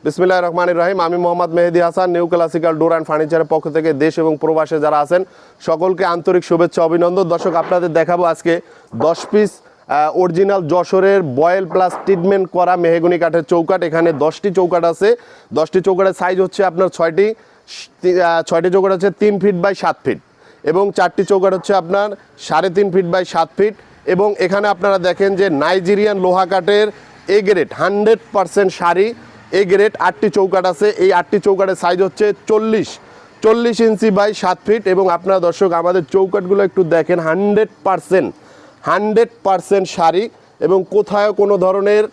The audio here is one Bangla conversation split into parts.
বিসমিল্লাহির রহমানির রহিম। আমি Mohammad Mehedi Hasan, new classical door and ফার্নিচারের পক্ষ থেকে দেশ এবং প্রবাসে যারা আছেন সকলকে আন্তরিক শুভেচ্ছা অভিনন্দন। দর্শক, আপনাদের দেখাবো আজকে 10 পিস অরিজিনাল যশোরের বয়েল প্লাস ট্রিটমেন্ট করা মেহগনি কাঠের চৌকাঠ। এখানে 10টি চৌকাঠ আছে। 10টি চৌকাঠের সাইজ হচ্ছে আপনার 6টি চৌকাঠ হচ্ছে 3 ফিট বাই 7 ফিট এবং 4টি চৌকাঠ হচ্ছে আপনার 3.5 ফিট বাই 7 ফিট। এবং এখানে আপনারা দেখেন যে নাইজেরিয়ান লোহা কাঠের A grade 100% sari A grade 8টি চৌকাঠ আছে। এই 8টি চৌকাঠের সাইজ হচ্ছে 40 ইঞ্চি বাই 7 ফিট। এবং আপনারা দর্শক আমাদের চৌকাঠগুলো একটু দেখেন, 100% শাড়ি এবং কোথাও কোনো ধরনের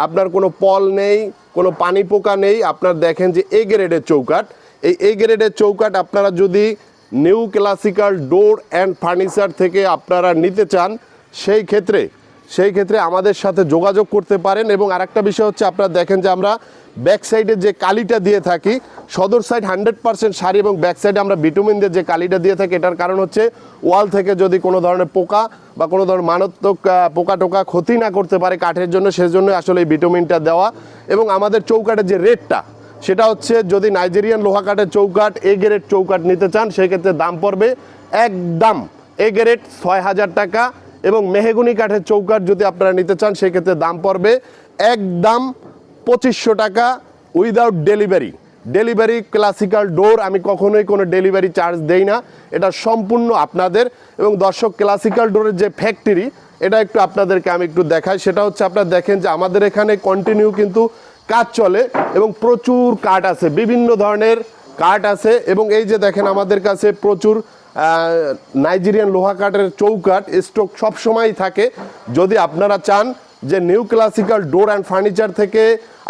আপনার কোনো পল নেই, কোনো পানি পোকা নেই। আপনার দেখেন যে এ গ্রেডের চৌকাঠ। এই গ্রেডের চৌকাঠ আপনারা যদি new classical door and furniture থেকে আপনারা নিতে চান সেই ক্ষেত্রে আমাদের সাথে যোগাযোগ করতে পারেন। এবং আরেকটা বিষয় হচ্ছে আপনারা দেখেন যে আমরা ব্যাক সাইডে যে কালিটা দিয়ে থাকি, সদর সাইড 100% শাড়ি এবং ব্যাক সাইডে আমরা বিটুমিন দিয়ে যে কালিটা দিয়ে থাকি, এটার কারণ হচ্ছে ওয়াল থেকে যদি কোনো ধরনের পোকা বা কোনো ধরনের মারাত্মক পোকা টোকা ক্ষতি না করতে পারে কাঠের জন্য, সেজন্য আসলে এই বিটুমিনটা দেওয়া। এবং আমাদের চৌকাঠের যে রেটটা সেটা হচ্ছে, যদি নাইজেরিয়ান লোহা কাঠের চৌকাঠ এ গ্রেড চৌকাঠ নিতে চান সেক্ষেত্রে দাম পড়বে একদম এ গ্রেড 6,000 টাকা। এবং মেহগনি কাঠের চৌকাঠ যদি আপনারা নিতে চান সেক্ষেত্রে দাম পড়বে একদম 2500 টাকা উইদাউট ডেলিভারি ক্লাসিক্যাল ডোর আমি কখনোই কোনো ডেলিভারি চার্জ দেই না, এটা সম্পূর্ণ আপনাদের। এবং দর্শক, ক্লাসিক্যাল ডোরের যে ফ্যাক্টরি এটা একটু আপনাদেরকে আমি একটু দেখাই। সেটা হচ্ছে আপনারা দেখেন যে আমাদের এখানে কন্টিনিউ কিন্তু কাজ চলে এবং প্রচুর কাঠ আছে, বিভিন্ন ধরনের কাঠ আছে। এবং এই যে দেখেন আমাদের কাছে প্রচুর নাইজেরিয়ান লোহা কাঠের চৌকাঠ স্টক সবসময়ই থাকে। যদি আপনারা চান যে new classical door and furniture থেকে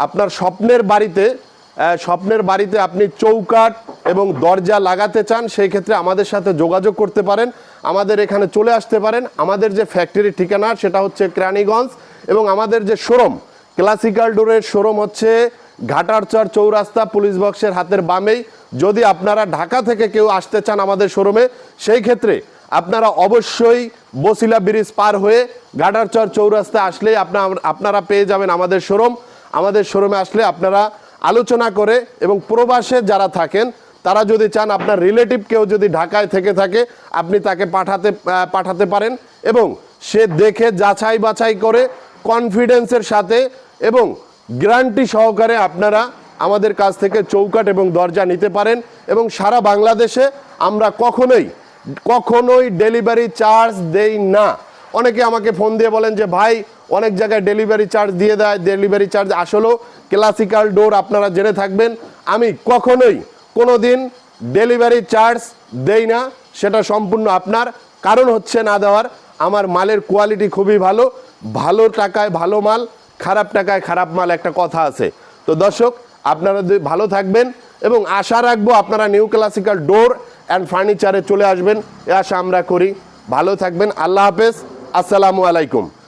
আপনার স্বপ্নের বাড়িতে আপনি চৌকাঠ এবং দরজা লাগাতে চান, সেই ক্ষেত্রে আমাদের সাথে যোগাযোগ করতে পারেন, আমাদের এখানে চলে আসতে পারেন। আমাদের যে ফ্যাক্টরির ঠিকানা সেটা হচ্ছে কেরানীগঞ্জ এবং আমাদের যে শোরুম ক্লাসিক্যাল ডোরের শোরুম হচ্ছে ঘাটারচর চৌরাস্তা পুলিশ বক্সের হাতের বামেই। যদি আপনারা ঢাকা থেকে কেউ আসতে চান আমাদের শোরুমে, সেই ক্ষেত্রে আপনারা অবশ্যই বসিলা ব্রিজ পার হয়ে ঘাটারচর চৌরাস্তা আসলেই আপনারা পেয়ে যাবেন আমাদের শোরুম। আমাদের শোরুমে আসলে আপনারা আলোচনা করে, এবং প্রবাসে যারা থাকেন তারা যদি চান আপনার রিলেটিভ কেউ যদি ঢাকায় থেকে থাকে আপনি তাকে পাঠাতে পারেন এবং সে দেখে যাচাই বাছাই করে কনফিডেন্সের সাথে এবং গ্যারান্টি সহকারে আপনারা আমাদের কাছ থেকে চৌকাঠ এবং দরজা নিতে পারেন। এবং সারা বাংলাদেশে আমরা কখনোই ডেলিভারি চার্জ দেই না। অনেকে আমাকে ফোন দিয়ে বলেন যে ভাই অনেক জায়গায় ডেলিভারি চার্জ দিয়ে দেয়, ডেলিভারি চার্জ আসলেও ক্লাসিক্যাল ডোর আপনারা জেনে থাকবেন আমি কখনোই কোনো দিন ডেলিভারি চার্জ দেই না, সেটা সম্পূর্ণ আপনার। কারণ হচ্ছে না দেওয়ার, আমার মালের কোয়ালিটি খুবই ভালো টাকায় ভালো মাল, খারাপ টাকায় খারাপ মাল, একটা কথা আছে। তো দর্শক, আপনারা ভালো থাকবেন এবং আশা রাখবো আপনারা নিউ ক্লাসিক্যাল ডোর অ্যান্ড ফার্নিচারে চলে আসবেন, এ আশা আমরা করি। ভালো থাকবেন। আল্লাহ হাফেজ, আসসালামু আলাইকুম।